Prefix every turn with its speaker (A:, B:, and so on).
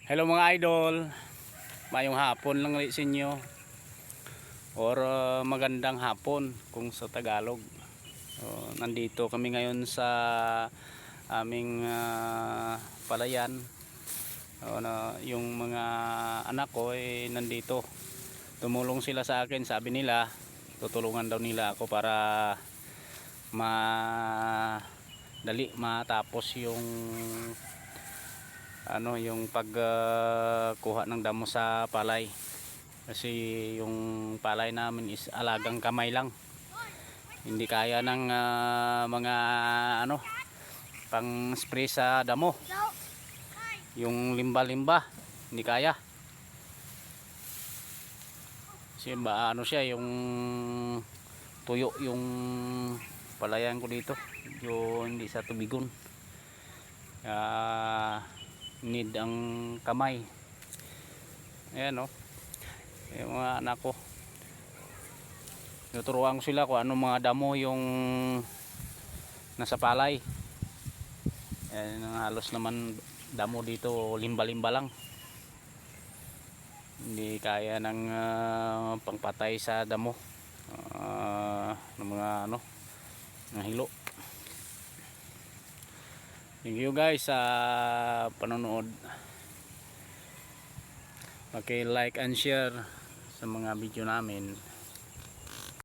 A: Hello mga idol, mayong hapon lang ulit sa inyo or magandang hapon kung sa Tagalog. Nandito kami ngayon sa aming palayan. Yung mga anak ko ay nandito, tumulong sila sa akin. Sabi nila tutulungan daw nila ako para madali matapos yung yung pagkuha ng damo sa palay, kasi yung palay namin is alagang kamay lang, hindi kaya ng mga pang spray sa damo. Yung limba-limba hindi kaya, kasi siya, yung tuyo yung palayan ko dito, yung hindi sa tubigon. Need ang kamay. Ayan yung mga anak ko, tuturuan ko sila kung ano mga damo yung nasa palay. Halos naman damo dito limba-limba lang, hindi kaya ng pangpatay sa damo ng mga ng hilo. Thank you guys sa panonood. Paki-like and share sa mga video namin.